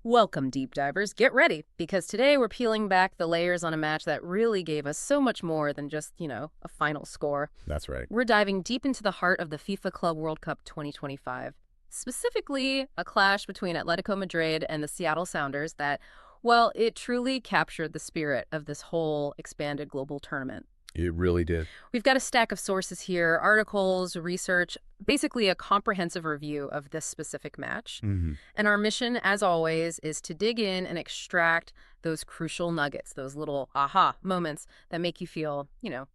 Welcome, deep divers. Get ready, because today we're peeling back the layers on a match that really gave us so much more than just, a final score. That's right. We're diving deep into the heart of the FIFA Club World Cup 2025, specifically a clash between Atletico Madrid and the Seattle Sounders that, well, it truly captured the spirit of this whole expanded global tournament. It really did. We've got a stack of sources here, articles, research, basically a comprehensive review of this specific match. And our mission, as always, is to dig in and extract those crucial nuggets, those little aha moments that make you feel,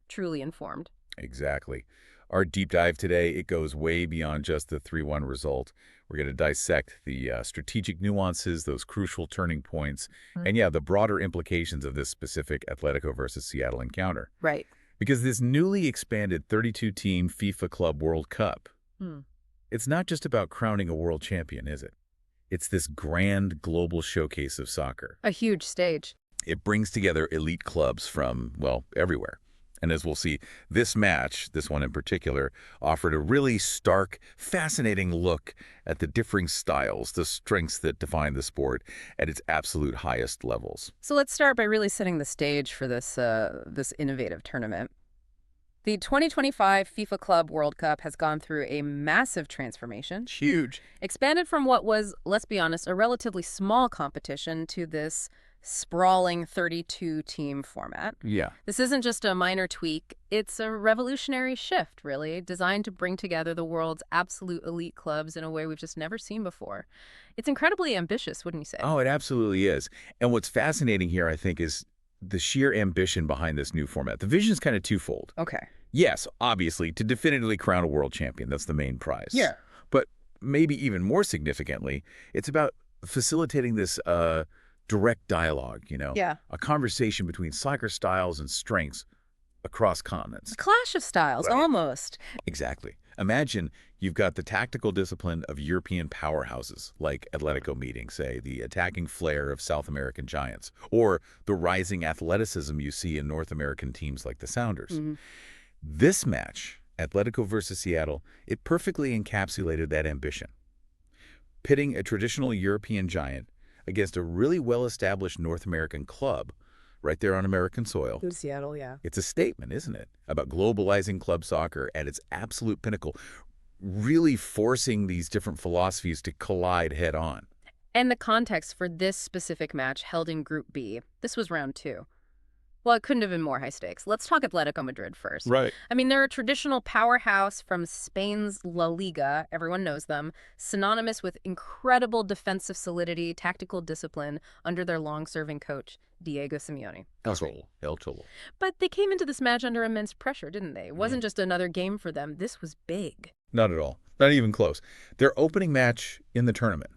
truly informed. Exactly. Our deep dive today, it goes way beyond just the 3-1 result. We're going to dissect the strategic nuances, those crucial turning points, and the broader implications of this specific Atletico versus Seattle encounter. Right. Because this newly expanded 32-team FIFA Club World Cup, it's not just about crowning a world champion, is it? It's this grand global showcase of soccer. A huge stage. It brings together elite clubs from, well, everywhere. And as we'll see, this match, this one in particular, offered a really stark, fascinating look at the differing styles, the strengths that define the sport at its absolute highest levels. So let's start by really setting the stage for this innovative tournament. The 2025 FIFA Club World Cup has gone through a massive transformation. It's huge. Expanded from what was, let's be honest, a relatively small competition to this sprawling 32-team format. Yeah. This isn't just a minor tweak. It's a revolutionary shift, really, designed to bring together the world's absolute elite clubs in a way we've just never seen before. It's incredibly ambitious, wouldn't you say? Oh, it absolutely is. And what's fascinating here, I think, is the sheer ambition behind this new format. The vision is kind of twofold. Okay. Yes, obviously, to definitively crown a world champion. That's the main prize. Yeah. But maybe even more significantly, it's about facilitating this direct dialogue, Yeah. a conversation between soccer styles and strengths across continents. A clash of styles, Right. almost. Exactly. Imagine you've got the tactical discipline of European powerhouses, like Atletico meeting, say, the attacking flair of South American giants, or the rising athleticism you see in North American teams like the Sounders. This match, Atletico versus Seattle, it perfectly encapsulated that ambition. Pitting a traditional European giant against a really well-established North American club right there on American soil. In Seattle, yeah. It's a statement, isn't it, about globalizing club soccer at its absolute pinnacle, really forcing these different philosophies to collide head-on. And the context for this specific match held in Group B. This was round 2. Well, it couldn't have been more high stakes. Let's talk Atletico Madrid first. Right. I mean, they're a traditional powerhouse from Spain's La Liga. Everyone knows them. Synonymous with incredible defensive solidity, tactical discipline under their long-serving coach, Diego Simeone. El Cholo. But they came into this match under immense pressure, didn't they? It wasn't just another game for them. This was big. Not at all. Not even close. Their opening match in the tournament,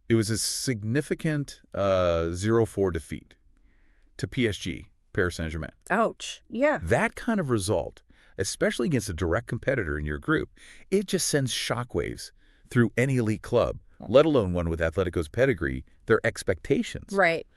it was a significant 0-4 defeat to PSG, Paris Saint-Germain. Ouch. Yeah. That kind of result, especially against a direct competitor in your group, it just sends shockwaves through any elite club, let alone one with Atletico's pedigree, their expectations. Right.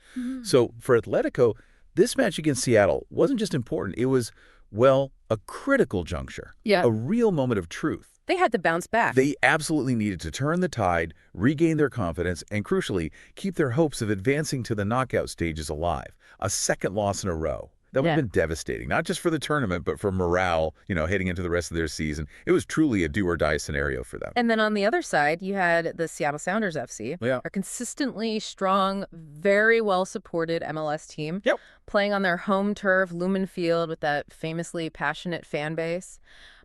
So for Atletico, this match against Seattle wasn't just important. It was, well, a critical juncture, Yeah. a real moment of truth. They had to bounce back. They absolutely needed to turn the tide, regain their confidence, and crucially, keep their hopes of advancing to the knockout stages alive. A second loss in a row. That would have been devastating, not just for the tournament, but for morale, heading into the rest of their season. It was truly a do-or-die scenario for them. And then on the other side, you had the Seattle Sounders FC, Yeah. a consistently strong, very well-supported MLS team, Yep. playing on their home turf, Lumen Field, with that famously passionate fan base.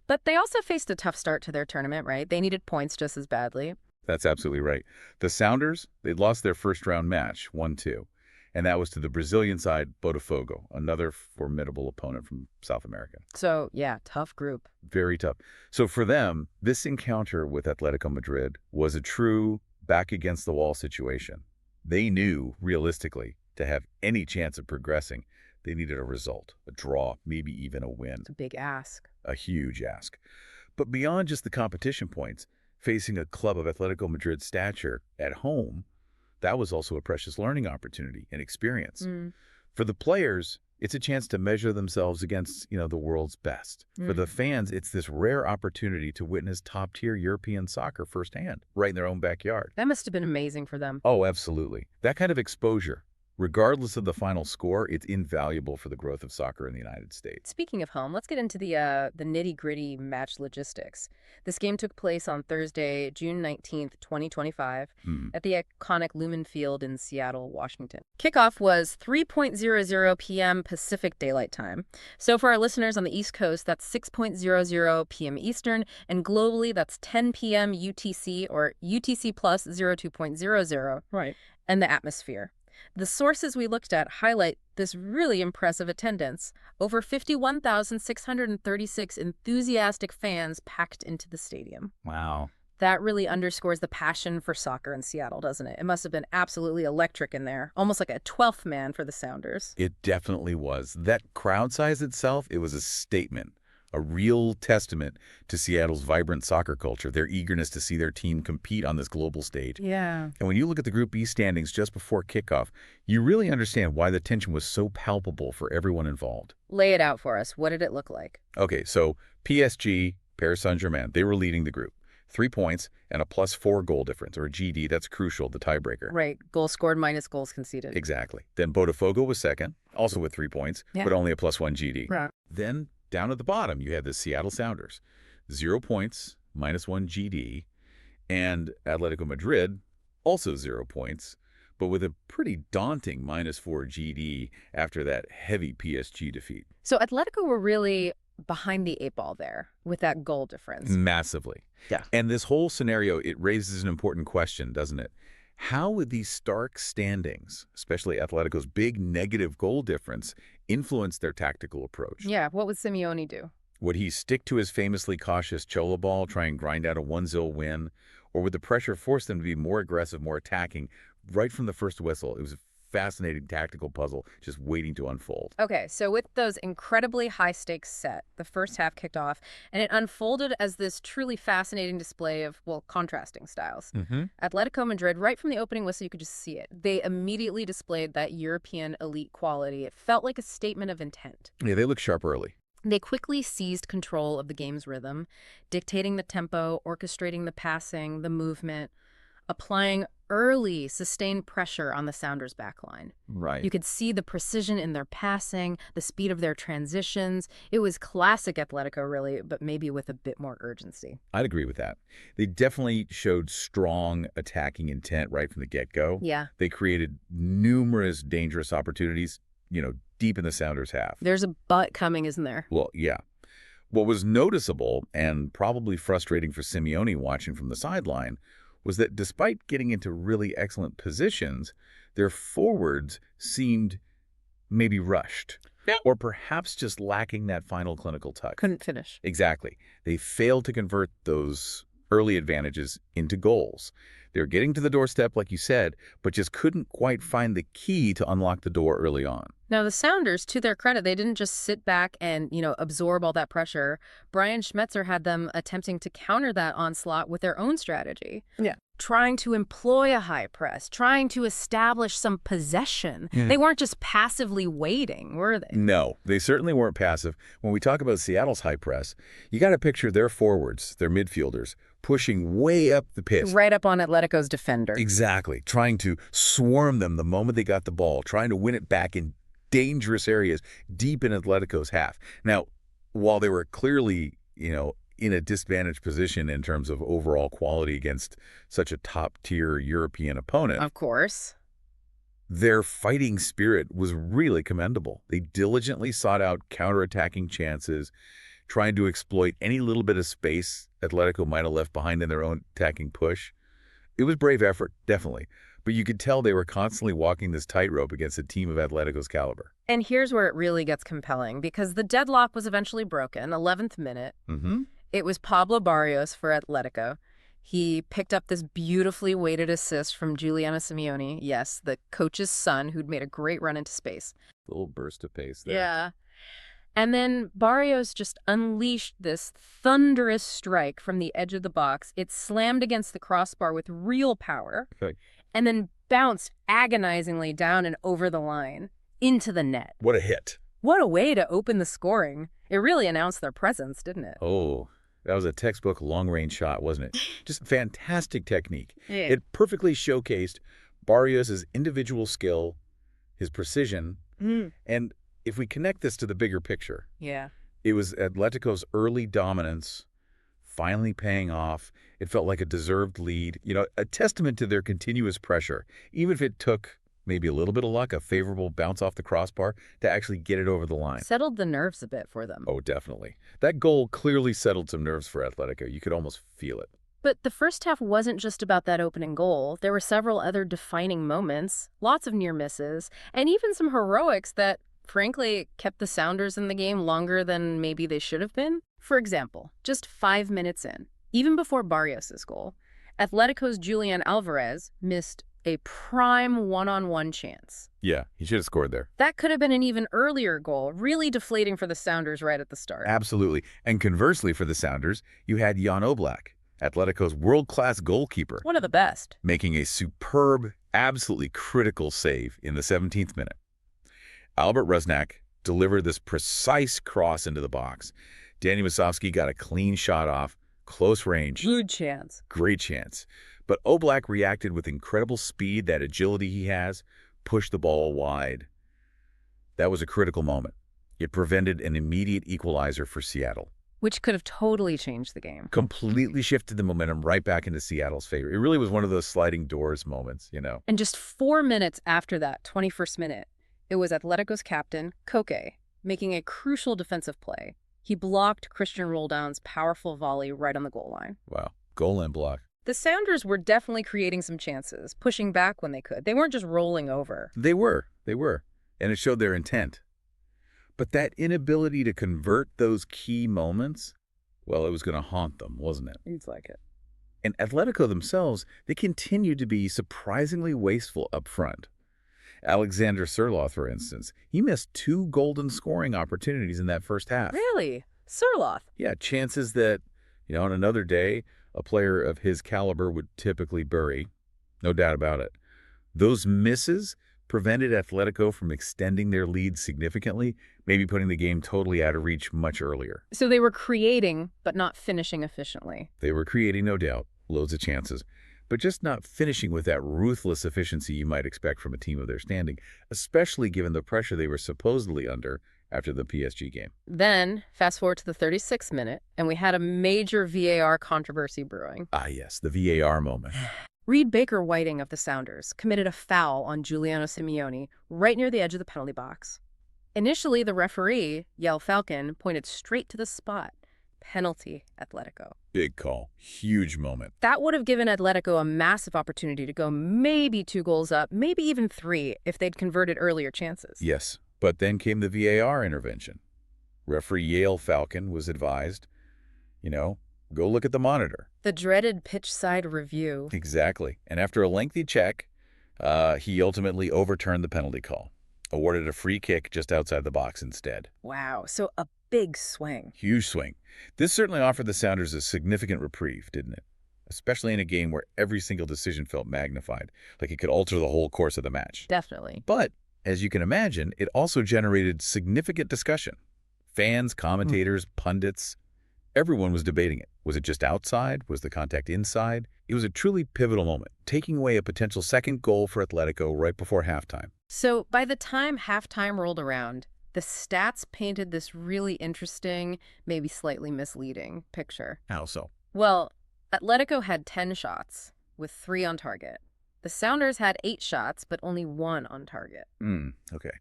But they also faced a tough start to their tournament, right? They needed points just as badly. That's absolutely right. The Sounders, they'd lost their first-round match, 1-2. And that was to the Brazilian side, Botafogo, another formidable opponent from South America. So, yeah, tough group. Very tough. So for them, this encounter with Atletico Madrid was a true back-against-the-wall situation. They knew, realistically, to have any chance of progressing, they needed a result, a draw, maybe even a win. It's a big ask. A huge ask. But beyond just the competition points, facing a club of Atletico Madrid's stature at home, that was also a precious learning opportunity and experience. For the players, It's a chance to measure themselves against, the world's best. For the fans, it's this rare opportunity to witness top-tier European soccer firsthand, right in their own backyard. That must have been amazing for them. Oh, absolutely. That kind of exposure, regardless of the final score, it's invaluable for the growth of soccer in the United States. Speaking of home, let's get into the nitty-gritty match logistics. This game took place on Thursday, June 19th, 2025, at the iconic Lumen Field in Seattle, Washington. Kickoff was 3:00 p.m. Pacific Daylight Time. So for our listeners on the East Coast, that's 6:00 p.m. Eastern, and globally, that's 10 p.m. UTC or UTC plus 02:00. Right. And the atmosphere. The sources we looked at highlight this really impressive attendance. Over 51,636 enthusiastic fans packed into the stadium. Wow. That really underscores the passion for soccer in Seattle, doesn't it? It must have been absolutely electric in there, almost like a 12th man for the Sounders. It definitely was. That crowd size itself, it was a statement. A real testament to Seattle's vibrant soccer culture, their eagerness to see their team compete on this global stage. Yeah. And when you look at the Group B standings just before kickoff, you really understand why the tension was so palpable for everyone involved. Lay it out for us. What did it look like? Okay, so PSG, Paris Saint-Germain, they were leading the group. 3 points and a +4 goal difference, or GD. That's crucial, the tiebreaker. Right. Goals scored minus goals conceded. Exactly. Then Botafogo was second, also with 3 points, but only a +1 GD. Right. Then down at the bottom, you had the Seattle Sounders, 0 points, -1 GD, and Atletico Madrid, also 0 points, but with a pretty daunting -4 GD after that heavy PSG defeat. So Atletico were really behind the 8 ball there with that goal difference. Massively. Yeah. And this whole scenario, it raises an important question, doesn't it? How would these stark standings, especially Atletico's big negative goal difference, influence their tactical approach? Yeah, what would Simeone do? Would he stick to his famously cautious Cholo ball, try and grind out a 1-0 win? Or would the pressure force them to be more aggressive, more attacking right from the first whistle? It was a fascinating tactical puzzle just waiting to unfold. Okay, so with those incredibly high-stakes set, the first half kicked off, and it unfolded as this truly fascinating display of, well, contrasting styles. Atletico Madrid, right from the opening whistle, you could just see it. They immediately displayed that European elite quality. It felt like a statement of intent. Yeah, they looked sharp early. They quickly seized control of the game's rhythm, dictating the tempo, orchestrating the passing, the movement, applying early sustained pressure on the Sounders' backline. Right. You could see the precision in their passing, the speed of their transitions. It was classic Atletico, really, but maybe with a bit more urgency. I'd agree with that. They definitely showed strong attacking intent right from the get-go. Yeah. They created numerous dangerous opportunities, deep in the Sounders' half. There's a but coming, isn't there? Well, yeah. What was noticeable and probably frustrating for Simeone watching from the sideline was that despite getting into really excellent positions, their forwards seemed maybe rushed. Yeah. Or perhaps just lacking that final clinical touch. Couldn't finish. Exactly. They failed to convert those early advantages into goals. They were getting to the doorstep, like you said, but just couldn't quite find the key to unlock the door early on. Now, the Sounders, to their credit, they didn't just sit back and, absorb all that pressure. Brian Schmetzer had them attempting to counter that onslaught with their own strategy. Yeah. Trying to employ a high press, trying to establish some possession. Yeah. They weren't just passively waiting, were they? No, they certainly weren't passive. When we talk about Seattle's high press, you got to picture their forwards, their midfielders, pushing way up the pitch. Right up on Atletico's defender. Exactly. Trying to swarm them the moment they got the ball, trying to win it back in dangerous areas deep in Atletico's half. Now, while they were clearly, in a disadvantaged position in terms of overall quality against such a top-tier European opponent, Of course. their fighting spirit was really commendable. They diligently sought out counterattacking chances, trying to exploit any little bit of space Atletico might have left behind in their own attacking push. It was brave effort, definitely. But you could tell they were constantly walking this tightrope against a team of Atletico's caliber. And here's where it really gets compelling, because the deadlock was eventually broken, 11th minute. It was Pablo Barrios for Atletico. He picked up this beautifully weighted assist from Giuliano Simeone, yes, the coach's son, who'd made a great run into space. Little burst of pace there. Yeah. And then Barrios just unleashed this thunderous strike from the edge of the box. It slammed against the crossbar with real power. Okay. And then bounced agonizingly down and over the line into the net. What a hit. What a way to open the scoring. It really announced their presence, didn't it? Oh, that was a textbook long-range shot, wasn't it? Just fantastic technique. Yeah. It perfectly showcased Barrios' individual skill, his precision, and if we connect this to the bigger picture, Yeah. it was Atletico's early dominance finally paying off. It felt like a deserved lead, a testament to their continuous pressure, even if it took maybe a little bit of luck, a favorable bounce off the crossbar to actually get it over the line. Settled the nerves a bit for them. Oh, definitely. That goal clearly settled some nerves for Atletico. You could almost feel it. But the first half wasn't just about that opening goal. There were several other defining moments, lots of near misses, and even some heroics that, frankly, kept the Sounders in the game longer than maybe they should have been. For example, just 5 minutes in, even before Barrios' goal, Atletico's Julian Alvarez missed a prime one-on-one chance. Yeah, he should have scored there. That could have been an even earlier goal, really deflating for the Sounders right at the start. Absolutely. And conversely for the Sounders, you had Jan Oblak, Atletico's world-class goalkeeper, One of the best. making a superb, absolutely critical save in the 17th minute. Albert Rusnak delivered this precise cross into the box. Danny Musovski got a clean shot off, close range. Good chance. Great chance. But Oblak reacted with incredible speed, that agility he has, pushed the ball wide. That was a critical moment. It prevented an immediate equalizer for Seattle. Which could have totally changed the game. Completely shifted the momentum right back into Seattle's favor. It really was one of those sliding doors moments, And just 4 minutes after that, 21st minute, it was Atletico's captain, Koke, making a crucial defensive play. He blocked Cristian Roldan's powerful volley right on the goal line. Wow. Goal and block. The Sounders were definitely creating some chances, pushing back when they could. They weren't just rolling over. They were. And it showed their intent. But that inability to convert those key moments, well, it was going to haunt them, wasn't it? It's like it. And Atletico themselves, they continued to be surprisingly wasteful up front. Alexander Surloth, for instance, he missed 2 golden scoring opportunities in that first half. Really? Surloth? Yeah, chances that, on another day, a player of his caliber would typically bury. No doubt about it. Those misses prevented Atletico from extending their lead significantly, maybe putting the game totally out of reach much earlier. So they were creating, but not finishing efficiently. They were creating, no doubt, loads of chances, but just not finishing with that ruthless efficiency you might expect from a team of their standing, especially given the pressure they were supposedly under after the PSG game. Then, fast forward to the 36th minute, and we had a major VAR controversy brewing. Ah, yes, the VAR moment. Reed Baker-Whiting of the Sounders committed a foul on Giuliano Simeone right near the edge of the penalty box. Initially, the referee, Yel Falcon, pointed straight to the spot. Penalty, Atletico. Big call. Huge moment. That would have given Atletico a massive opportunity to go maybe 2 goals up, maybe even 3 if they'd converted earlier chances. Yes, but then came the VAR intervention. Referee Yale Falcon was advised, go look at the monitor. The dreaded pitch-side review. Exactly. And after a lengthy check, he ultimately overturned the penalty call, awarded a free kick just outside the box instead. Wow, so a big swing. Huge swing. This certainly offered the Sounders a significant reprieve, didn't it? Especially in a game where every single decision felt magnified, like it could alter the whole course of the match. Definitely. But, as you can imagine, it also generated significant discussion. Fans, commentators, pundits, everyone was debating it. Was it just outside? Was the contact inside? It was a truly pivotal moment, taking away a potential second goal for Atletico right before halftime. So by the time halftime rolled around, the stats painted this really interesting, maybe slightly misleading picture. How so? Well, Atletico had 10 shots, with 3 on target. The Sounders had 8 shots, but only 1 on target. Okay.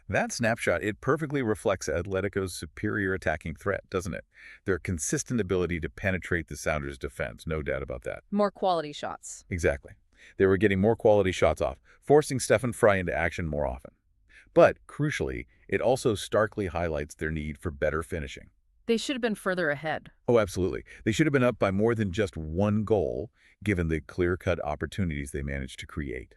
That snapshot, it perfectly reflects Atletico's superior attacking threat, doesn't it? Their consistent ability to penetrate the Sounders' defense, no doubt about that. More quality shots. Exactly. They were getting more quality shots off, forcing Stefan Frey into action more often. But, crucially, it also starkly highlights their need for better finishing. They should have been further ahead. Oh, absolutely. They should have been up by more than just 1 goal, given the clear-cut opportunities they managed to create.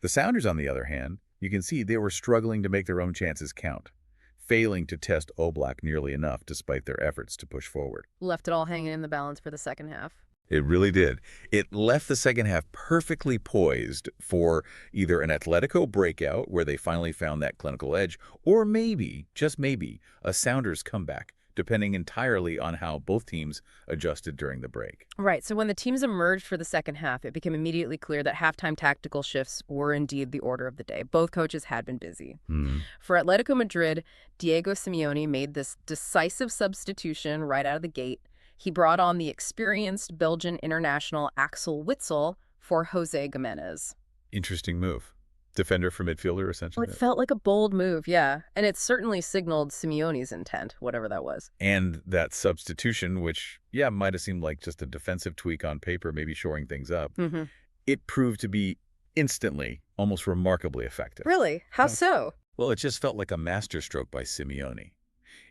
The Sounders, on the other hand, you can see they were struggling to make their own chances count, failing to test Oblak nearly enough despite their efforts to push forward. Left it all hanging in the balance for the second half. It really did. It left the second half perfectly poised for either an Atletico breakout where they finally found that clinical edge, or maybe, just maybe, a Sounders comeback, depending entirely on how both teams adjusted during the break. Right, so when the teams emerged for the second half, it became immediately clear that halftime tactical shifts were indeed the order of the day. Both coaches had been busy. For Atletico Madrid, Diego Simeone made this decisive substitution right out of the gate. He brought on the experienced Belgian international Axel Witsel for Jose Gimenez. Interesting move. Defender for midfielder, Well, essentially. it felt like a bold move, yeah. And it certainly signaled Simeone's intent, whatever that was. And that substitution, which, yeah, might have seemed like just a defensive tweak on paper, maybe shoring things up, it proved to be instantly, almost remarkably effective. Really? How so? Well, it just felt like a masterstroke by Simeone.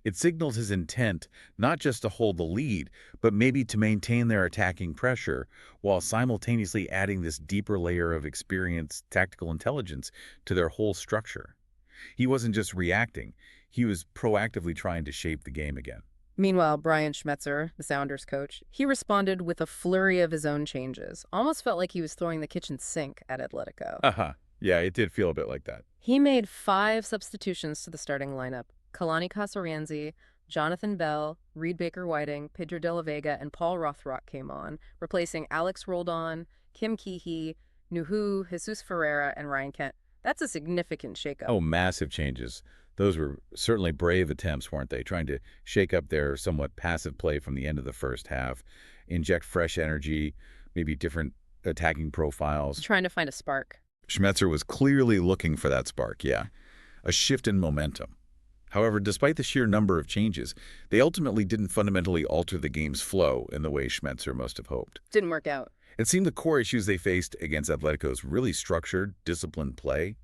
It signaled his intent not just to hold the lead, but maybe to maintain their attacking pressure while simultaneously adding this deeper layer of experience, tactical intelligence to their whole structure. He wasn't just reacting, he was proactively trying to shape the game again. Meanwhile, Brian Schmetzer, the Sounders coach, he responded with a flurry of his own changes. Almost felt like he was throwing the kitchen sink at Atletico. Yeah, it did feel a bit like that. He made 5 substitutions to the starting lineup. Kalani Casaranzi, Jonathan Bell, Reed Baker-Whiting, Pedro de la Vega, and Paul Rothrock came on, replacing Alex Roldan, Kim Keehee, Nuhu, Jesus Ferreira, and Ryan Kent. That's a significant shakeup. Oh, massive changes. Those were certainly brave attempts, weren't they? Trying to shake up their somewhat passive play from the end of the first half, inject fresh energy, maybe different attacking profiles. Trying to find a spark. Schmetzer was clearly looking for that spark, yeah. A shift in momentum. However, despite the sheer number of changes, they ultimately didn't fundamentally alter the game's flow in the way Schmetzer must have hoped. Didn't work out. It seemed the core issues they faced against Atletico's really structured, disciplined play,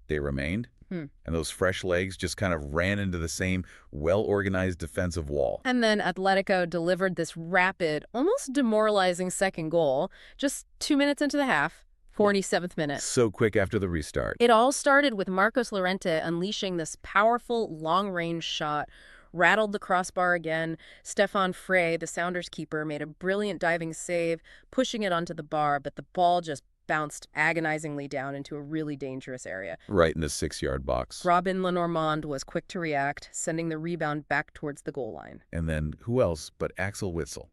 they remained. And those fresh legs just kind of ran into the same well-organized defensive wall. And then Atletico delivered this rapid, almost demoralizing second goal just 2 minutes into the half. 47th minute. So quick after the restart. It all started with Marcos Llorente unleashing this powerful long-range shot, rattled the crossbar again. Stefan Frey, the Sounders keeper, made a brilliant diving save, pushing it onto the bar, but the ball just bounced agonizingly down into a really dangerous area. Right in the 6-yard box. Robin Lenormand was quick to react, sending the rebound back towards the goal line. And then who else but Axel Witsel,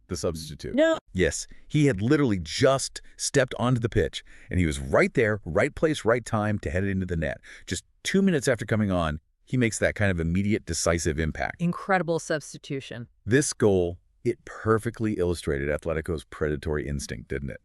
the substitute? No. Yes, he had literally just stepped onto the pitch, and he was right there, right place, right time to head it into the net. Just 2 minutes after coming on, he makes that kind of immediate, decisive impact. Incredible substitution. This goal, it perfectly illustrated Atletico's predatory instinct, didn't it?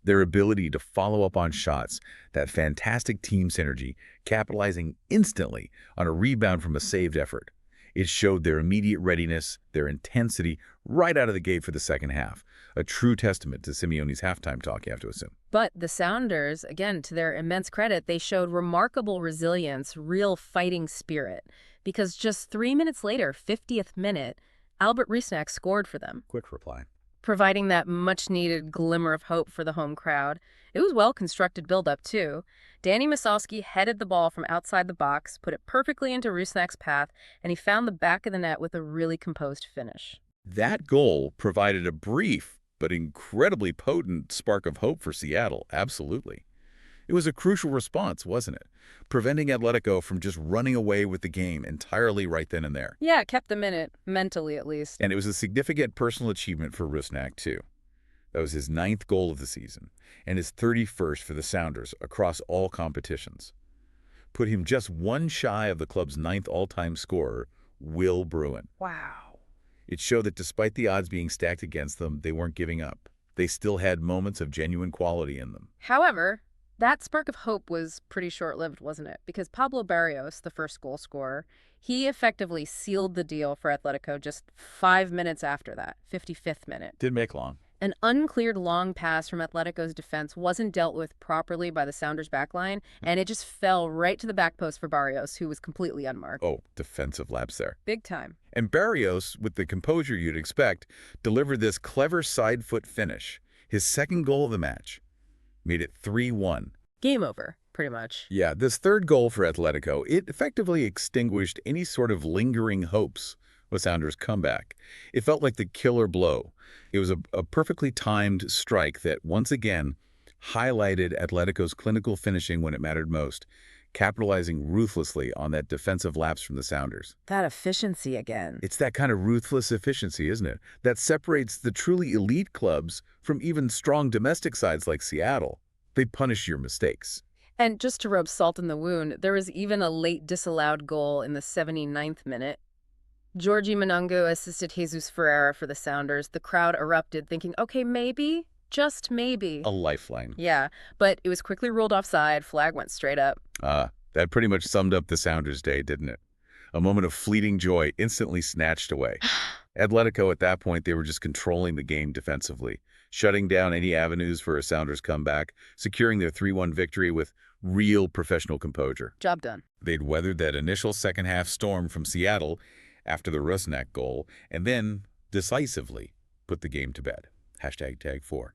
Their ability to follow up on shots, that fantastic team synergy, capitalizing instantly on a rebound from a saved effort. It showed their immediate readiness, their intensity, right out of the gate for the second half. A true testament to Simeone's halftime talk, you have to assume. But the Sounders, again, to their immense credit, they showed remarkable resilience, real fighting spirit. Because just 3 minutes later, 50th minute, Albert Rusnak scored for them, Quick reply. providing that much-needed glimmer of hope for the home crowd. It was well-constructed build-up, too. Danny Musovski headed the ball from outside the box, put it perfectly into Rusnak's path, and he found the back of the net with a really composed finish. That goal provided a brief but incredibly potent spark of hope for Seattle, absolutely. It was a crucial response, wasn't it? Preventing Atletico from just running away with the game entirely right then and there. Yeah, it kept them in it, mentally at least. And it was a significant personal achievement for Rusnak, too. That was his 9th goal of the season, and his 31st for the Sounders across all competitions. Put him just one shy of the club's 9th all-time scorer, Will Bruin. Wow. It showed that despite the odds being stacked against them, they weren't giving up. They still had moments of genuine quality in them. However, that spark of hope was pretty short-lived, wasn't it? Because Pablo Barrios, the first goal scorer, he effectively sealed the deal for Atletico just 5 minutes after that, 55th minute. Didn't make long. An uncleared long pass from Atletico's defense wasn't dealt with properly by the Sounders' backline, and it just fell right to the back post for Barrios, who was completely unmarked. Oh, defensive lapse there. Big time. And Barrios, with the composure you'd expect, delivered this clever side foot finish. His second goal of the match made it 3-1. Game over, pretty much. Yeah, this third goal for Atletico, it effectively extinguished any sort of lingering hopes a Sounders comeback. It felt like the killer blow. It was a perfectly timed strike that once again highlighted Atletico's clinical finishing when it mattered most, capitalizing ruthlessly on that defensive lapse from the Sounders. That efficiency again. It's that kind of ruthless efficiency, isn't it, that separates the truly elite clubs from even strong domestic sides like Seattle. They punish your mistakes. And just to rub salt in the wound, there was even a late disallowed goal in the 79th minute. Georgie Monungo assisted Jesus Ferreira for the Sounders. The crowd erupted, thinking, okay, maybe, just maybe. A lifeline. Yeah, but it was quickly ruled offside. Flag went straight up. That pretty much summed up the Sounders' day, didn't it? A moment of fleeting joy instantly snatched away. Atletico, at that point, they were just controlling the game defensively, shutting down any avenues for a Sounders comeback, securing their 3-1 victory with real professional composure. Job done. They'd weathered that initial second-half storm from Seattle after the Rusnak goal, and then decisively put the game to bed. #Tag4.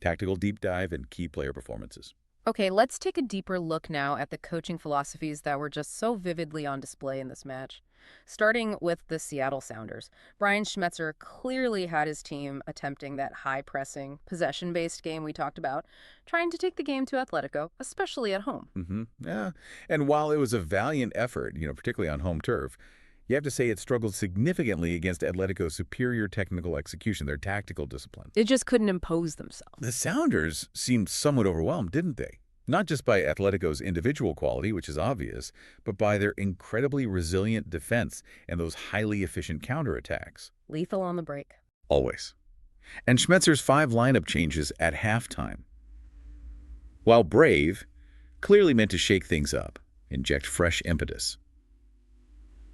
Tactical deep dive and key player performances. Okay, let's take a deeper look now at the coaching philosophies that were just so vividly on display in this match. Starting with the Seattle Sounders, Brian Schmetzer clearly had his team attempting that high-pressing, possession-based game we talked about, trying to take the game to Atletico, especially at home. Yeah, and while it was a valiant effort, particularly on home turf, you have to say it struggled significantly against Atletico's superior technical execution, their tactical discipline. It just couldn't impose themselves. The Sounders seemed somewhat overwhelmed, didn't they? Not just by Atletico's individual quality, which is obvious, but by their incredibly resilient defense and those highly efficient counterattacks. Lethal on the break. Always. And Schmetzer's 5 lineup changes at halftime, while brave, clearly meant to shake things up, inject fresh impetus.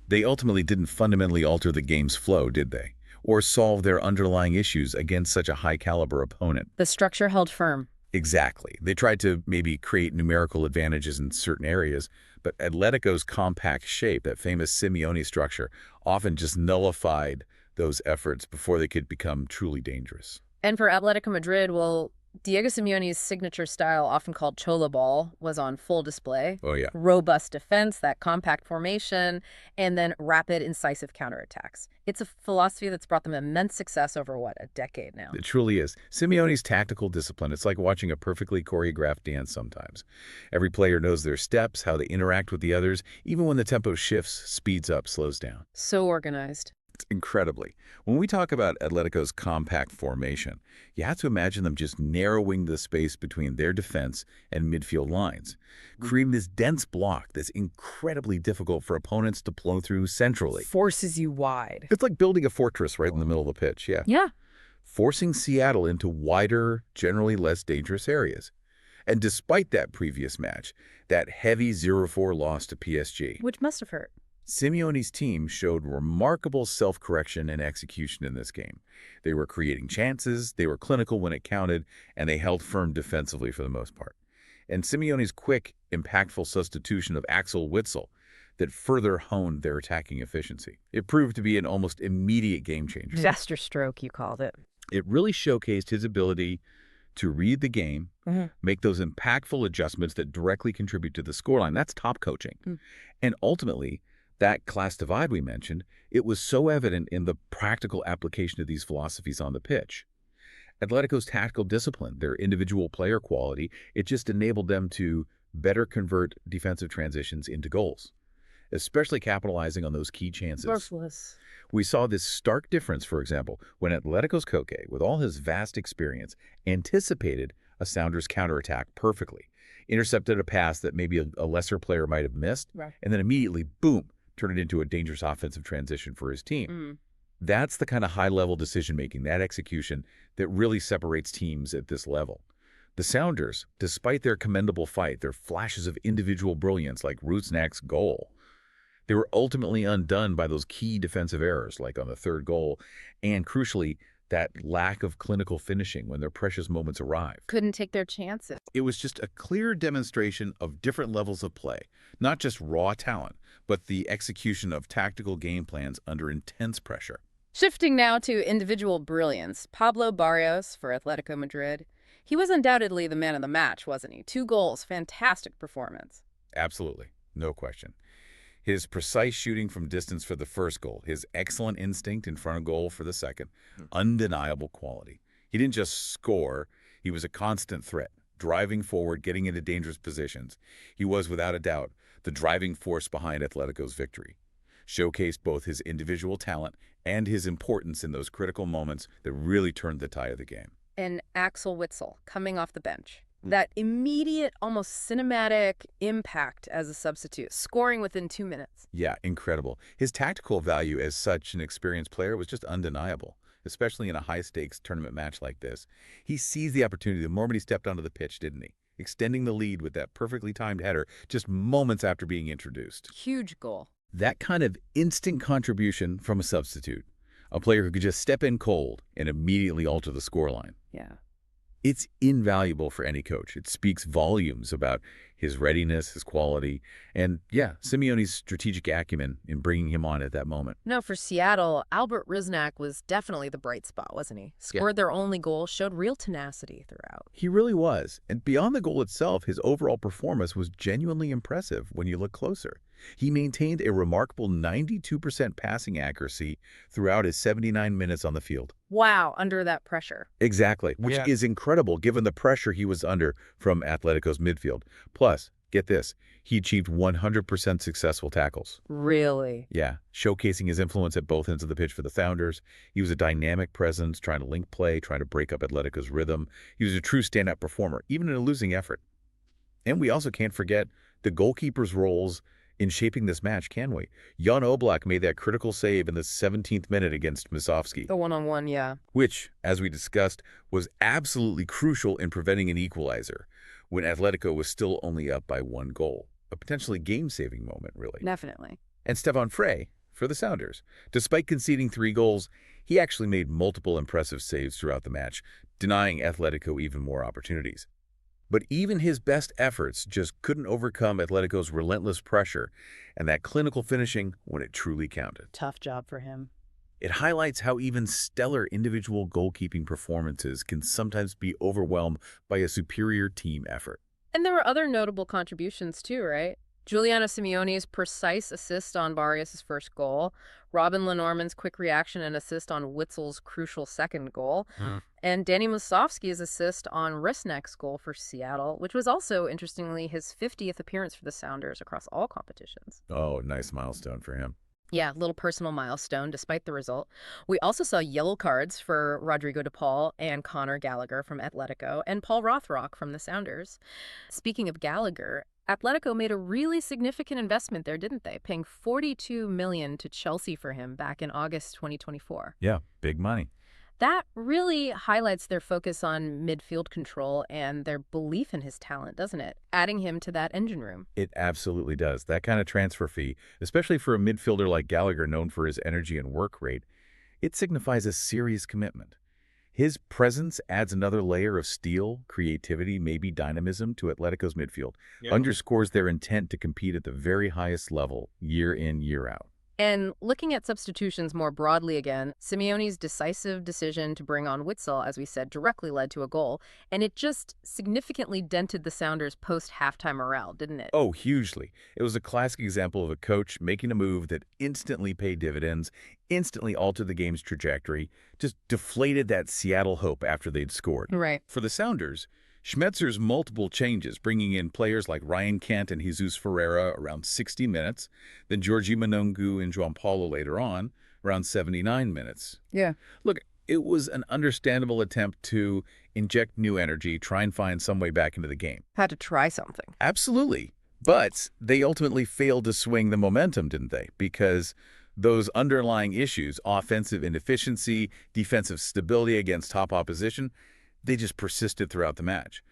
They ultimately didn't fundamentally alter the game's flow, did they? Or solve their underlying issues against such a high-caliber opponent. The structure held firm. Exactly. They tried to maybe create numerical advantages in certain areas, but Atletico's compact shape, that famous Simeone structure, often just nullified those efforts before they could become truly dangerous. And for Atletico Madrid, well, Diego Simeone's signature style, often called chola ball, was on full display. Oh, yeah. Robust defense, that compact formation, and then rapid, incisive counterattacks. It's a philosophy that's brought them immense success over, a decade now. It truly is. Simeone's tactical discipline, it's like watching a perfectly choreographed dance sometimes. Every player knows their steps, how they interact with the others, even when the tempo shifts, speeds up, slows down. So organized. Incredibly. When we talk about Atletico's compact formation, you have to imagine them just narrowing the space between their defense and midfield lines, creating this dense block that's incredibly difficult for opponents to blow through centrally. Forces you wide. It's like building a fortress right in the middle of the pitch, yeah. Yeah. Forcing Seattle into wider, generally less dangerous areas. And despite that previous match, that heavy 0-4 loss to PSG, Which must have hurt. Simeone's team showed remarkable self-correction and execution in this game. They were creating chances, they were clinical when it counted, and they held firm defensively for the most part. And Simeone's quick, impactful substitution of Axel Witsel that further honed their attacking efficiency. It proved to be an almost immediate game changer. Disaster stroke, you called it. It really showcased his ability to read the game, make those impactful adjustments that directly contribute to the scoreline. That's top coaching. And ultimately, that class divide we mentioned, it was so evident in the practical application of these philosophies on the pitch. Atletico's tactical discipline, their individual player quality, it just enabled them to better convert defensive transitions into goals, especially capitalizing on those key chances. Worthless. We saw this stark difference, for example, when Atletico's Koke, with all his vast experience, anticipated a Sounders counterattack perfectly, intercepted a pass that maybe a lesser player might have missed, and then immediately, boom, turned it into a dangerous offensive transition for his team. That's the kind of high-level decision-making, that execution, that really separates teams at this level. The Sounders, despite their commendable fight, their flashes of individual brilliance like Rusnak's goal, they were ultimately undone by those key defensive errors, like on the third goal, and crucially, that lack of clinical finishing when their precious moments arrived. Couldn't take their chances. It was just a clear demonstration of different levels of play, not just raw talent, but the execution of tactical game plans under intense pressure. Shifting now to individual brilliance, Pablo Barrios for Atletico Madrid. He was undoubtedly the man of the match, wasn't he? 2 goals, fantastic performance. Absolutely, no question. His precise shooting from distance for the first goal, his excellent instinct in front of goal for the second, undeniable quality. He didn't just score, he was a constant threat, driving forward, getting into dangerous positions. He was, without a doubt, the driving force behind Atletico's victory. Showcased both his individual talent and his importance in those critical moments that really turned the tide of the game. And Axel Witsel, coming off the bench. That immediate, almost cinematic impact as a substitute, scoring within 2 minutes. Yeah, incredible. His tactical value as such an experienced player was just undeniable, especially in a high-stakes tournament match like this. He seized the opportunity the moment he stepped onto the pitch, didn't he? Extending the lead with that perfectly timed header just moments after being introduced. Huge goal. That kind of instant contribution from a substitute, a player who could just step in cold and immediately alter the scoreline. Yeah. It's invaluable for any coach. It speaks volumes about his readiness, his quality, and, yeah, Simeone's strategic acumen in bringing him on at that moment. No, for Seattle, Albert Rusnak was definitely the bright spot, wasn't he? Scored their only goal, showed real tenacity throughout. He really was. And beyond the goal itself, his overall performance was genuinely impressive when you look closer. He maintained a remarkable 92% passing accuracy throughout his 79 minutes on the field. Wow, under that pressure. Exactly, which is incredible given the pressure he was under from Atletico's midfield. Plus, get this, he achieved 100% successful tackles. Really? Yeah, showcasing his influence at both ends of the pitch for the Founders. He was a dynamic presence, trying to link play, trying to break up Atletico's rhythm. He was a true stand-up performer, even in a losing effort. And we also can't forget the goalkeeper's roles in shaping this match, can we? Jan Oblak made that critical save in the 17th minute against Musovski. The one-on-one, yeah. Which, as we discussed, was absolutely crucial in preventing an equalizer when Atletico was still only up by 1 goal. A potentially game-saving moment, really. Definitely. And Stefan Frey, for the Sounders. Despite conceding 3 goals, he actually made multiple impressive saves throughout the match, denying Atletico even more opportunities. But even his best efforts just couldn't overcome Atletico's relentless pressure and that clinical finishing when it truly counted. Tough job for him. It highlights how even stellar individual goalkeeping performances can sometimes be overwhelmed by a superior team effort. And there were other notable contributions too, right? Giuliano Simeone's precise assist on Barrios' first goal, Robin Lenormand's quick reaction and assist on Witsel's crucial second goal, and Danny Musovski's assist on Rusnak's goal for Seattle, which was also, interestingly, his 50th appearance for the Sounders across all competitions. Oh, nice milestone for him. Yeah, little personal milestone, despite the result. We also saw yellow cards for Rodrigo de Paul and Conor Gallagher from Atletico, and Paul Rothrock from the Sounders. Speaking of Gallagher, Atletico made a really significant investment there, didn't they? Paying $42 million to Chelsea for him back in August 2024. Yeah, big money. That really highlights their focus on midfield control and their belief in his talent, doesn't it? Adding him to that engine room. It absolutely does. That kind of transfer fee, especially for a midfielder like Gallagher known for his energy and work rate, it signifies a serious commitment. His presence adds another layer of steel, creativity, maybe dynamism to Atletico's midfield, underscores their intent to compete at the very highest level, year in, year out. And looking at substitutions more broadly again, Simeone's decisive decision to bring on Witsel, as we said, directly led to a goal, and it just significantly dented the Sounders' post-halftime morale, didn't it? Oh, hugely. It was a classic example of a coach making a move that instantly paid dividends, instantly altered the game's trajectory, just deflated that Seattle hope after they'd scored. Right. For the Sounders, Schmetzer's multiple changes, bringing in players like Ryan Kent and Jesus Ferreira around 60 minutes, then Georgie Monongu and João Paulo later on, around 79 minutes. Yeah. Look, it was an understandable attempt to inject new energy, try and find some way back into the game. Had to try something. Absolutely. But they ultimately failed to swing the momentum, didn't they? Because those underlying issues, offensive inefficiency, defensive stability against top opposition, they just persisted throughout the match.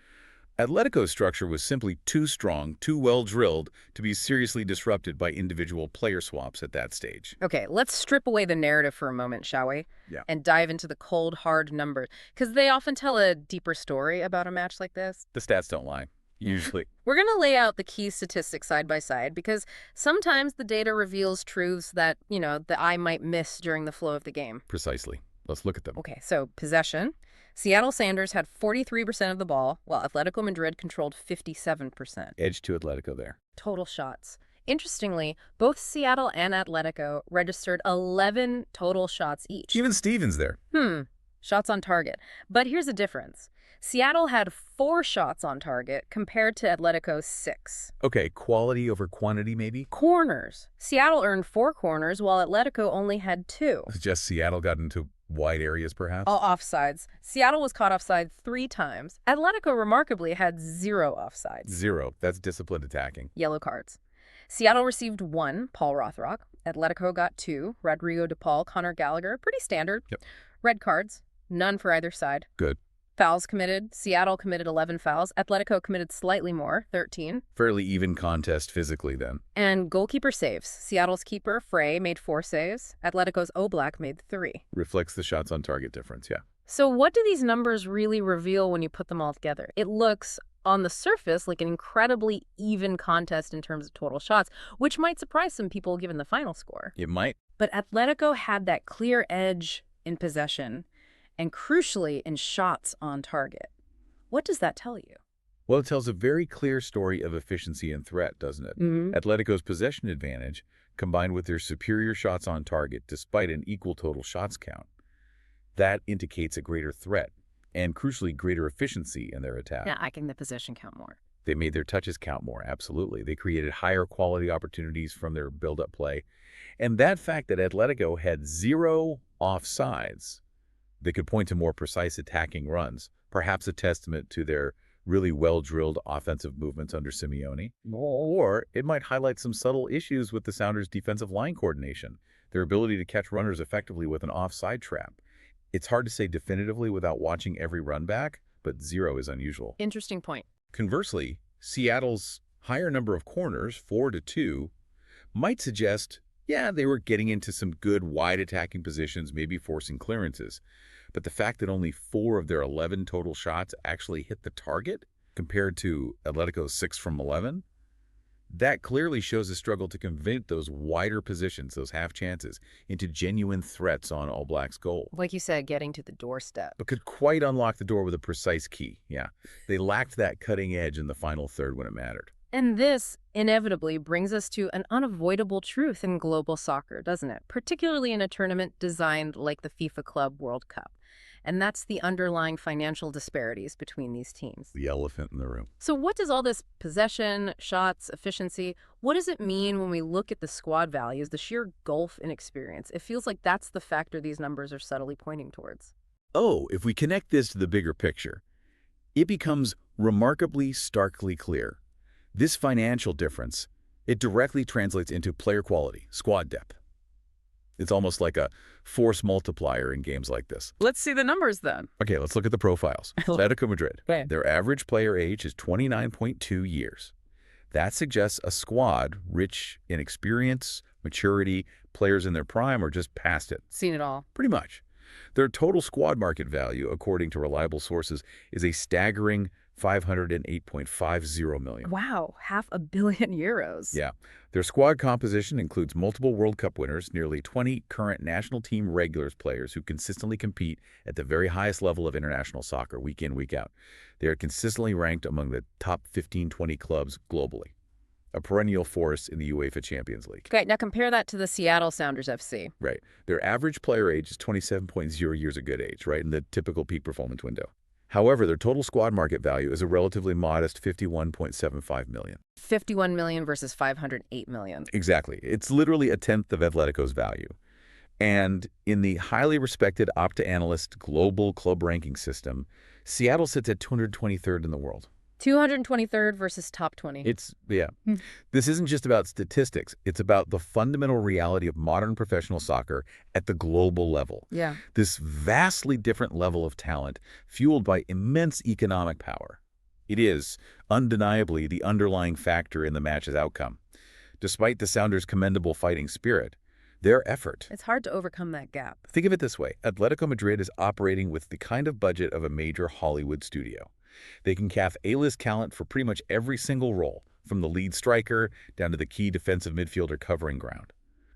Atletico's structure was simply too strong, too well drilled to be seriously disrupted by individual player swaps at that stage. Okay, let's strip away the narrative for a moment, shall we? Yeah. And dive into the cold, hard numbers, because they often tell a deeper story about a match like this. The stats don't lie, usually. We're going to lay out the key statistics side by side, because sometimes the data reveals truths that, the eye might miss during the flow of the game. Precisely. Let's look at them. Okay, so possession. Seattle Sounders had 43% of the ball, while Atletico Madrid controlled 57%. Edge to Atletico there. Total shots. Interestingly, both Seattle and Atletico registered 11 total shots each. Even Stevens there. Shots on target. But here's the difference. Seattle had 4 shots on target compared to Atletico's 6. Okay, quality over quantity maybe? Corners. Seattle earned 4 corners while Atletico only had 2. Just Seattle got into wide areas perhaps? All offsides. Seattle was caught offside 3 times. Atletico remarkably had 0 offsides. 0. That's disciplined attacking. Yellow cards. Seattle received 1, Paul Rothrock. Atletico got 2, Rodrigo de Paul, Connor Gallagher. Pretty standard. Yep. Red cards. None for either side. Good. Fouls committed. Seattle committed 11 fouls. Atletico committed slightly more, 13. Fairly even contest physically then. And goalkeeper saves. Seattle's keeper, Frey, made 4 saves. Atletico's Oblak made 3. Reflects the shots on target difference, yeah. So what do these numbers really reveal when you put them all together? It looks, on the surface, like an incredibly even contest in terms of total shots, which might surprise some people given the final score. It might. But Atletico had that clear edge in possession and crucially in shots on target. What does that tell you? Well, it tells a very clear story of efficiency and threat, doesn't it? Atletico's possession advantage, combined with their superior shots on target despite an equal total shots count, that indicates a greater threat and, crucially, greater efficiency in their attack. Yeah, I think the possession count more. They made their touches count more, absolutely. They created higher quality opportunities from their build-up play. And that fact that Atletico had 0 offsides, they could point to more precise attacking runs, perhaps a testament to their really well-drilled offensive movements under Simeone. Or it might highlight some subtle issues with the Sounders' defensive line coordination, their ability to catch runners effectively with an offside trap. It's hard to say definitively without watching every run back, but 0 is unusual. Interesting point. Conversely, Seattle's higher number of corners, 4-2, might suggest, yeah, they were getting into some good wide attacking positions, maybe forcing clearances. But the fact that only 4 of their 11 total shots actually hit the target, compared to Atletico's 6 from 11, that clearly shows a struggle to convert those wider positions, those half chances, into genuine threats on All Blacks' goal. Like you said, getting to the doorstep. But could quite unlock the door with a precise key, yeah. They lacked that cutting edge in the final third when it mattered. And this inevitably brings us to an unavoidable truth in global soccer, doesn't it? Particularly in a tournament designed like the FIFA Club World Cup. And that's the underlying financial disparities between these teams. The elephant in the room. So what does all this possession, shots, efficiency, what does it mean when we look at the squad values, the sheer gulf in experience? It feels like that's the factor these numbers are subtly pointing towards. Oh, if we connect this to the bigger picture, it becomes remarkably starkly clear. This financial difference, it directly translates into player quality, squad depth. It's almost like a force multiplier in games like this. Let's see the numbers then. Okay, let's look at the profiles. Atletico Madrid. Right. Their average player age is 29.2 years. That suggests a squad rich in experience, maturity, players in their prime or just past it. Seen it all. Pretty much. Their total squad market value, according to reliable sources, is a staggering $508.50 million. Wow, €500 million. Yeah. Their squad composition includes multiple World Cup winners, nearly 20 current national team regulars players who consistently compete at the very highest level of international soccer week in, week out. They are consistently ranked among the top 15-20 clubs globally, a perennial force in the UEFA Champions League. Okay, now compare that to the Seattle Sounders FC. Right. Their average player age is 27.0 years of good age, right, in the typical peak performance window. However, their total squad market value is a relatively modest $51.75 million. $51 million versus $508 million. Exactly. It's literally a tenth of Atletico's value. And in the highly respected Opta Analyst global club ranking system, Seattle sits at 223rd in the world. 223rd versus top 20. This isn't just about statistics. It's about the fundamental reality of modern professional soccer at the global level. Yeah. This vastly different level of talent fueled by immense economic power. It is undeniably the underlying factor in the match's outcome. Despite the Sounders' commendable fighting spirit, their effort. It's hard to overcome that gap. Think of it this way. Atletico Madrid is operating with the kind of budget of a major Hollywood studio. They can cast A-list talent for pretty much every single role, from the lead striker down to the key defensive midfielder covering ground.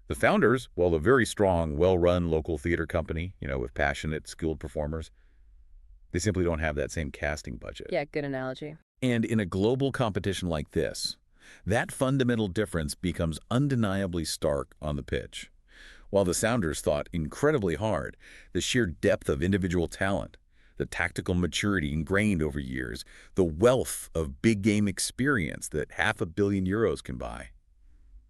The Founders, while a very strong, well-run local theater company, with passionate, skilled performers, they simply don't have that same casting budget. Yeah, good analogy. And in a global competition like this, That fundamental difference becomes undeniably stark on the pitch. While the Sounders fought incredibly hard, the sheer depth of individual talent, the tactical maturity ingrained over years, the wealth of big-game experience that €500 million can buy,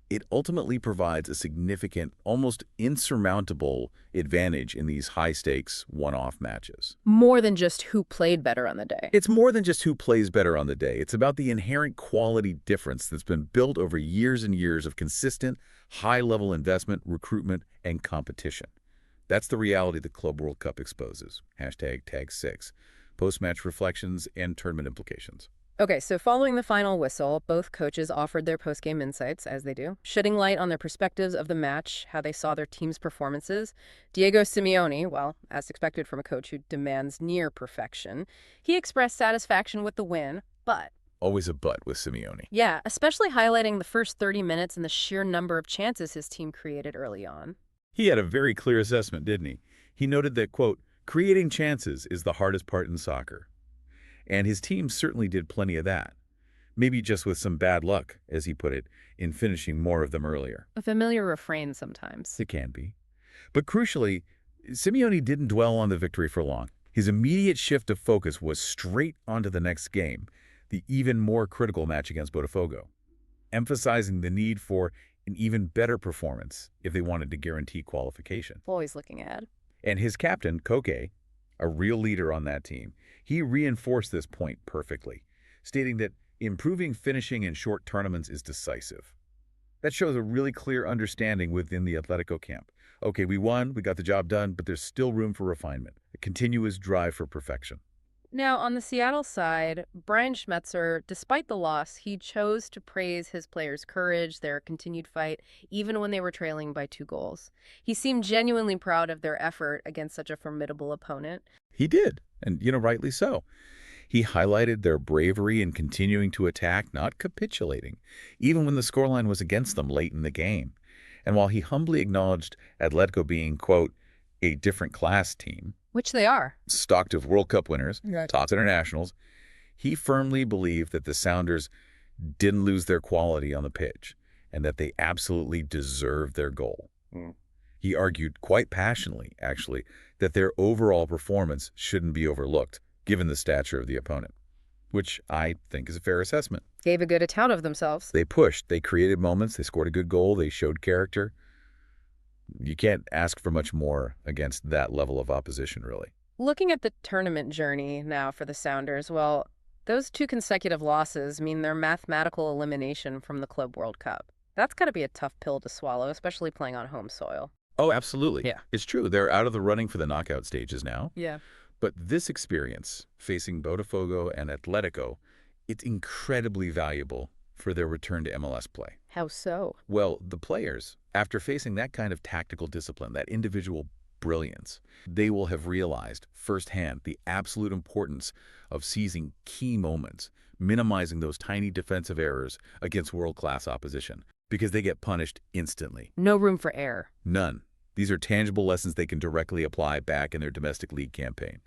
it ultimately provides a significant, almost insurmountable advantage in these high-stakes, one-off matches. More than just who played better on the day. It's more than just who plays better on the day. It's about the inherent quality difference that's been built over years and years of consistent, high-level investment, recruitment, and competition. That's the reality the Club World Cup exposes. #tag6. Post-match reflections and tournament implications. Okay, so following the final whistle, both coaches offered their post-game insights, as they do, shedding light on their perspectives of the match, how they saw their team's performances. Diego Simeone, well, as expected from a coach who demands near perfection, he expressed satisfaction with the win, but... Always a but with Simeone. Yeah, especially highlighting the first 30 minutes and the sheer number of chances his team created early on. He had a very clear assessment, didn't he? He noted that, quote, creating chances is the hardest part in soccer. And his team certainly did plenty of that. Maybe just with some bad luck, as he put it, in finishing more of them earlier. A familiar refrain sometimes. It can be. But crucially, Simeone didn't dwell on the victory for long. His immediate shift of focus was straight onto the next game, the even more critical match against Botafogo, emphasizing the need for an even better performance if they wanted to guarantee qualification. Always looking ahead. And his captain, Koke, a real leader on that team, he reinforced this point perfectly, stating that improving finishing in short tournaments is decisive. That shows a really clear understanding within the Atletico camp. Okay, we won, we got the job done, but there's still room for refinement, a continuous drive for perfection. Now, on the Seattle side, Brian Schmetzer, despite the loss, he chose to praise his players' courage, their continued fight, even when they were trailing by 2 goals. He seemed genuinely proud of their effort against such a formidable opponent. He did, and, rightly so. He highlighted their bravery in continuing to attack, not capitulating, even when the scoreline was against them late in the game. And while he humbly acknowledged Atletico being, quote, a different class team, which they are, stocked of World Cup winners, top internationals, he firmly believed that the Sounders didn't lose their quality on the pitch and that they absolutely deserved their goal. He argued quite passionately, actually, that their overall performance shouldn't be overlooked, given the stature of the opponent, which I think is a fair assessment. Gave a good account of themselves. They pushed, they created moments, they scored a good goal, they showed character. You can't ask for much more against that level of opposition, really. Looking at the tournament journey now for the Sounders, well, those 2 consecutive losses mean their mathematical elimination from the Club World Cup. That's got to be a tough pill to swallow, especially playing on home soil. Oh, absolutely. Yeah. It's true. They're out of the running for the knockout stages now. Yeah. But this experience, facing Botafogo and Atletico, it's incredibly valuable for their return to MLS play. How so? Well, the players, after facing that kind of tactical discipline, that individual brilliance, they will have realized firsthand the absolute importance of seizing key moments, minimizing those tiny defensive errors against world-class opposition, because they get punished instantly. No room for error. None. These are tangible lessons they can directly apply back in their domestic league campaign,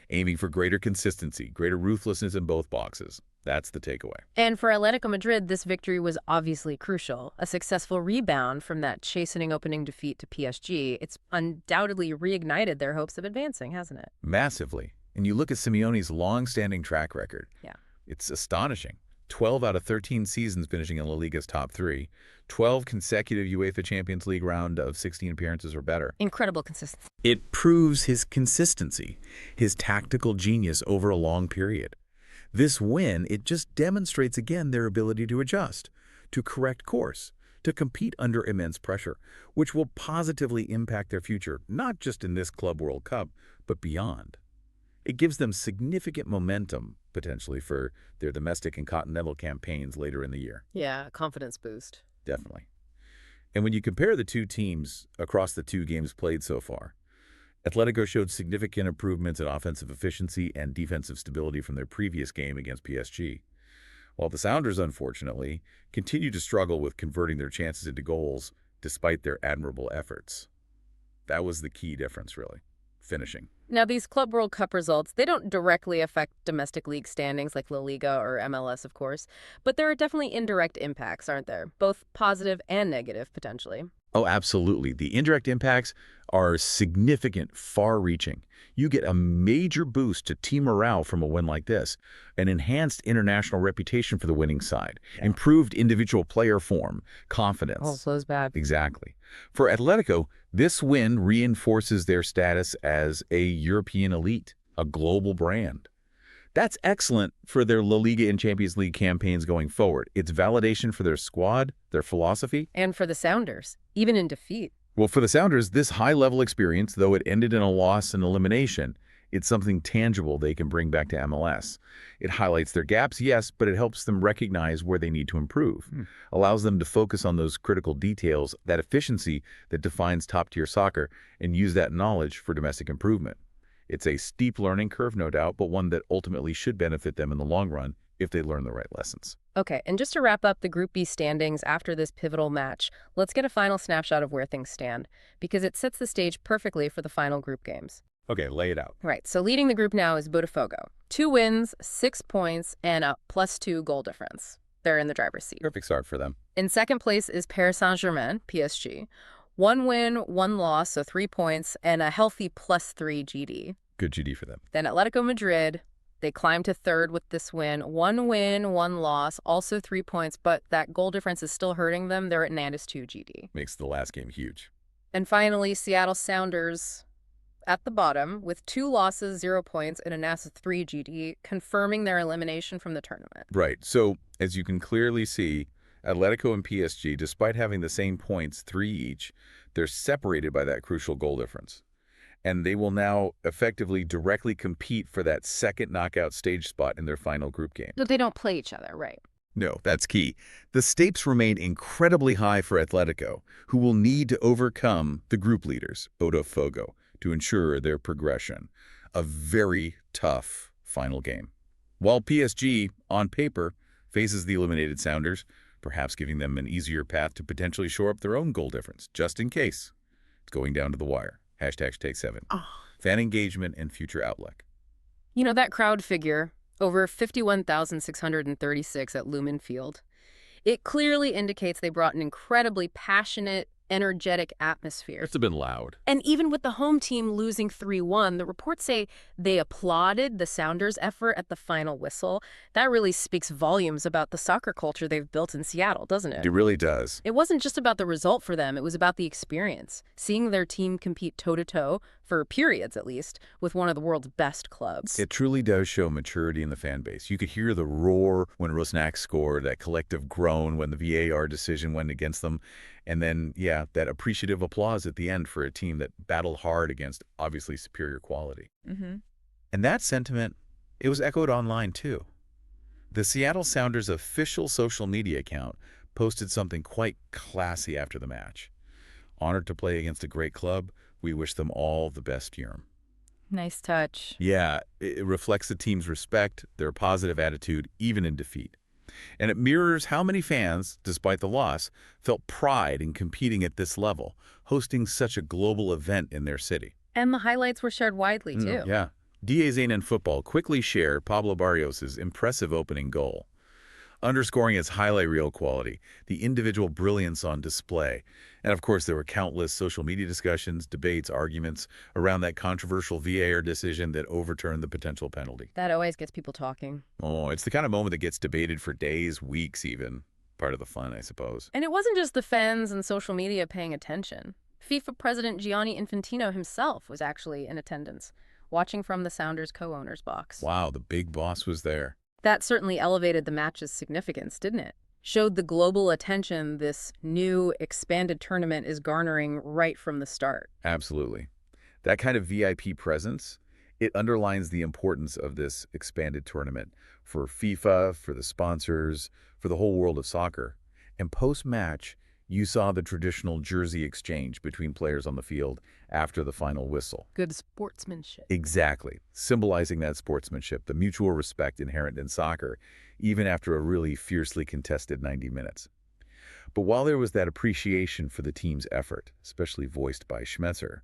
aiming for greater consistency, greater ruthlessness in both boxes. That's the takeaway. And for Atletico Madrid, this victory was obviously crucial. A successful rebound from that chastening opening defeat to PSG. It's undoubtedly reignited their hopes of advancing, hasn't it? Massively. And you look at Simeone's long-standing track record. Yeah. It's astonishing. 12 out of 13 seasons finishing in La Liga's top 3. 12 consecutive UEFA Champions League round of 16 appearances or better. Incredible consistency. It proves his consistency, his tactical genius over a long period. This win, it just demonstrates again their ability to adjust, to correct course, to compete under immense pressure, which will positively impact their future, not just in this Club World Cup, but beyond. It gives them significant momentum, potentially, for their domestic and continental campaigns later in the year. Yeah, confidence boost. Definitely. And when you compare the 2 teams across the 2 games played so far, Atletico showed significant improvements in offensive efficiency and defensive stability from their previous game against PSG, while the Sounders, unfortunately, continue to struggle with converting their chances into goals despite their admirable efforts. That was the key difference, really. finishing. Now, these Club World Cup results, they don't directly affect domestic league standings like La Liga or MLS, of course, but there are definitely indirect impacts, aren't there? Both positive and negative, potentially. Oh, absolutely. The indirect impacts are significant, far-reaching. You get a major boost to team morale from a win like this, an enhanced international reputation for the winning side, improved individual player form, confidence. Oh, flows bad. Exactly. For Atletico, this win reinforces their status as a European elite, a global brand. That's excellent for their La Liga and Champions League campaigns going forward. It's validation for their squad, their philosophy. And for the Sounders, even in defeat. Well, for the Sounders, this high-level experience, though it ended in a loss and elimination, it's something tangible they can bring back to MLS. It highlights their gaps, yes, but it helps them recognize where they need to improve. Allows them to focus on those critical details, that efficiency that defines top-tier soccer, and use that knowledge for domestic improvement. It's a steep learning curve, no doubt, but one that ultimately should benefit them in the long run if they learn the right lessons. Okay, and just to wrap up the Group B standings after this pivotal match, let's get a final snapshot of where things stand, because it sets the stage perfectly for the final group games. Okay, lay it out. Right, so leading the group now is Botafogo. 2 wins, 6 points, and a +2 goal difference. They're in the driver's seat. Perfect start for them. In second place is Paris Saint-Germain, PSG. 1 win, 1 loss, so 3 points, and a healthy +3 GD. Good GD for them. Then Atletico Madrid, they climbed to third with this win. 1 win, 1 loss, also 3 points, but that goal difference is still hurting them. They're at -2 GD. Makes the last game huge. And finally, Seattle Sounders at the bottom with 2 losses, 0 points, and a -3 GD, confirming their elimination from the tournament. Right. So, as you can clearly see, Atletico and PSG, despite having the same points, 3 each, they're separated by that crucial goal difference. And they will now effectively directly compete for that second knockout stage spot in their final group game. But they don't play each other, right? No, that's key. The stakes remain incredibly high for Atletico, who will need to overcome the group leaders, Botafogo, to ensure their progression. A very tough final game. While PSG, on paper, faces the eliminated Sounders, perhaps giving them an easier path to potentially shore up their own goal difference, just in case. It's going down to the wire. #Take7. Fan engagement and future outlook. You know, that crowd figure, over 51,636 at Lumen Field, it clearly indicates they brought an incredibly passionate, energetic atmosphere. It's been loud. And even with the home team losing 3-1, the reports say they applauded the Sounders' effort at the final whistle. That really speaks volumes about the soccer culture they've built in Seattle, doesn't it? It really does. It wasn't just about the result for them. It was about the experience, seeing their team compete toe-to-toe, for periods at least, with one of the world's best clubs. It truly does show maturity in the fan base. You could hear the roar when Rusnak scored, that collective groan when the VAR decision went against them, and then, yeah, that appreciative applause at the end for a team that battled hard against obviously superior quality. And that sentiment, it was echoed online too. The Seattle Sounders' official social media account posted something quite classy after the match. Honored to play against a great club. We wish them all the best, Yerm. Nice touch. Yeah, it reflects the team's respect, their positive attitude, even in defeat. And it mirrors how many fans, despite the loss, felt pride in competing at this level, hosting such a global event in their city. And the highlights were shared widely, too. Yeah. DAZN and Football quickly shared Pablo Barrios' impressive opening goal, underscoring its highlight reel quality, the individual brilliance on display. And of course, there were countless social media discussions, debates, arguments around that controversial VAR decision that overturned the potential penalty. That always gets people talking. Oh, it's the kind of moment that gets debated for days, weeks even. Part of the fun, I suppose. And it wasn't just the fans and social media paying attention. FIFA President Gianni Infantino himself was actually in attendance, watching from the Sounders co-owner's box. Wow, the big boss was there. That certainly elevated the match's significance, didn't it? Showed the global attention this new, expanded tournament is garnering right from the start. Absolutely. That kind of VIP presence, it underlines the importance of this expanded tournament for FIFA, for the sponsors, for the whole world of soccer. And post-match, you saw the traditional jersey exchange between players on the field after the final whistle. Good sportsmanship. Exactly. Symbolizing that sportsmanship, the mutual respect inherent in soccer, even after a really fiercely contested 90 minutes. But while there was that appreciation for the team's effort, especially voiced by Schmetzer,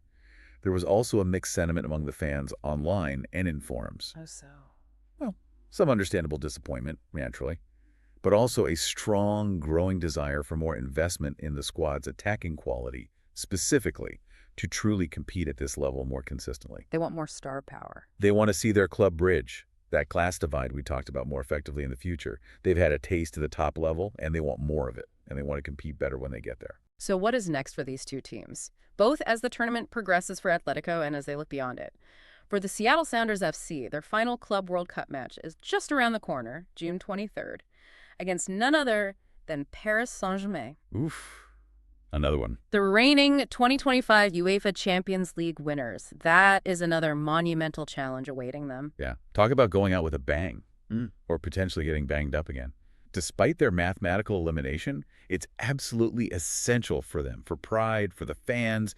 There was also a mixed sentiment among the fans online and in forums. Oh, so. Well, some understandable disappointment, naturally, but also a strong, growing desire for more investment in the squad's attacking quality, specifically to truly compete at this level more consistently. They want more star power. They want to see their club bridge that class divide we talked about more effectively in the future. They've had a taste of the top level, and they want more of it, and they want to compete better when they get there. So what is next for these two teams, both as the tournament progresses for Atletico and as they look beyond it? For the Seattle Sounders FC, their final Club World Cup match is just around the corner, June 23rd, against none other than Paris Saint-Germain. Oof. Another one. The reigning 2025 UEFA Champions League winners. That is another monumental challenge awaiting them. Yeah. Talk about going out with a bang, or potentially getting banged up again. Despite their mathematical elimination, it's absolutely essential for them, for pride, for the fans,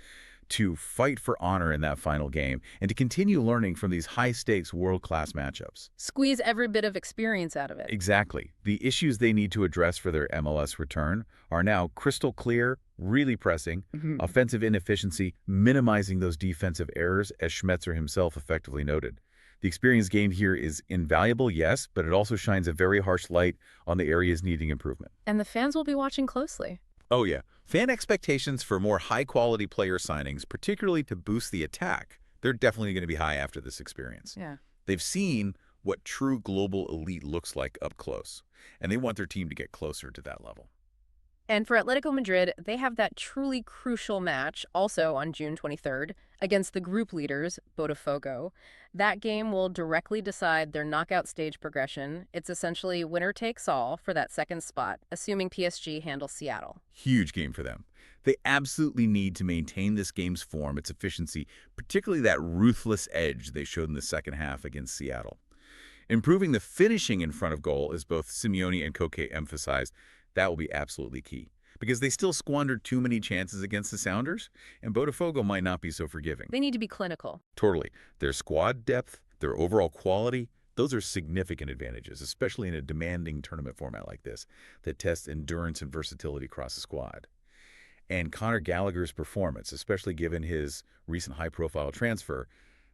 to fight for honor in that final game and to continue learning from these high-stakes world-class matchups. Squeeze every bit of experience out of it. Exactly. The issues they need to address for their MLS return are now crystal clear, really pressing, offensive inefficiency, minimizing those defensive errors, as Schmetzer himself effectively noted. The experience gained here is invaluable, yes, but it also shines a very harsh light on the areas needing improvement. And the fans will be watching closely. Oh, yeah. Fan expectations for more high-quality player signings, particularly to boost the attack, they're definitely going to be high after this experience. Yeah. They've seen what true global elite looks like up close, and they want their team to get closer to that level. And for Atletico Madrid, they have that truly crucial match, also on June 23rd, against the group leaders, Botafogo. That game will directly decide their knockout stage progression. It's essentially winner takes all for that second spot, assuming PSG handles Seattle. Huge game for them. They absolutely need to maintain this game's form, its efficiency, particularly that ruthless edge they showed in the second half against Seattle. Improving the finishing in front of goal, as both Simeone and Koke emphasized, that will be absolutely key, because they still squandered too many chances against the Sounders, and Botafogo might not be so forgiving. They need to be clinical. Totally. Their squad depth, their overall quality, those are significant advantages, especially in a demanding tournament format like this that tests endurance and versatility across the squad. And Conor Gallagher's performance, especially given his recent high-profile transfer,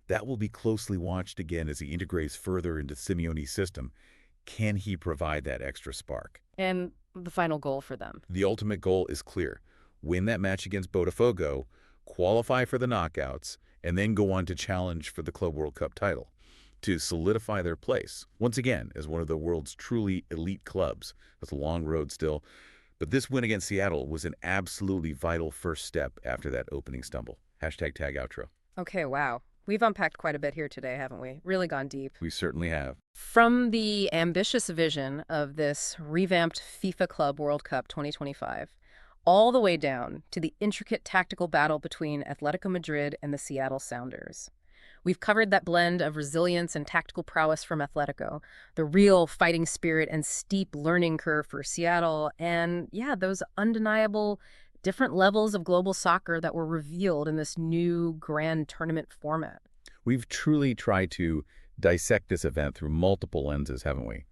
that will be closely watched again as he integrates further into Simeone's system. Can he provide that extra spark? And the final goal for them. The ultimate goal is clear. Win that match against Botafogo, qualify for the knockouts, and then go on to challenge for the Club World Cup title to solidify their place, once again, as one of the world's truly elite clubs. That's a long road still, but this win against Seattle was an absolutely vital first step after that opening stumble. #tag outro. Okay, wow. We've unpacked quite a bit here today, haven't we? Really gone deep. We certainly have. From the ambitious vision of this revamped FIFA Club World Cup 2025, all the way down to the intricate tactical battle between Atletico Madrid and the Seattle Sounders. We've covered that blend of resilience and tactical prowess from Atletico, the real fighting spirit and steep learning curve for Seattle, and yeah, those undeniable different levels of global soccer that were revealed in this new grand tournament format. We've truly tried to dissect this event through multiple lenses, haven't we?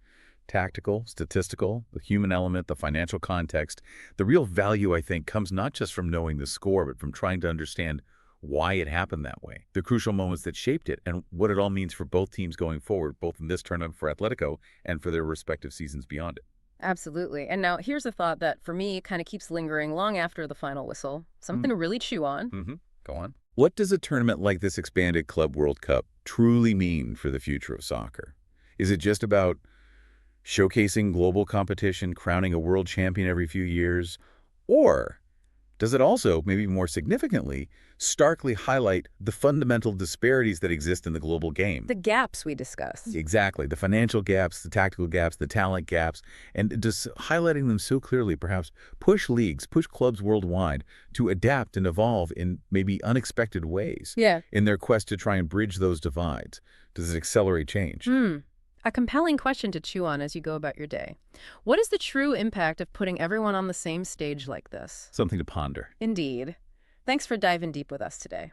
Tactical, statistical, the human element, the financial context. The real value, I think, comes not just from knowing the score, but from trying to understand why it happened that way, the crucial moments that shaped it, and what it all means for both teams going forward, both in this tournament for Atletico and for their respective seasons beyond it. Absolutely. And now here's a thought that, for me, kind of keeps lingering long after the final whistle. Something to really chew on. Go on. What does a tournament like this expanded Club World Cup truly mean for the future of soccer? Is it just about showcasing global competition, crowning a world champion every few years? Or does it also, maybe more significantly, starkly highlight the fundamental disparities that exist in the global game? The gaps we discussed. Exactly. The financial gaps, the tactical gaps, the talent gaps, and just highlighting them so clearly, perhaps push leagues, push clubs worldwide to adapt and evolve in maybe unexpected ways in their quest to try and bridge those divides. Does it accelerate change? A compelling question to chew on as you go about your day. What is the true impact of putting everyone on the same stage like this? Something to ponder. Indeed. Thanks for diving deep with us today.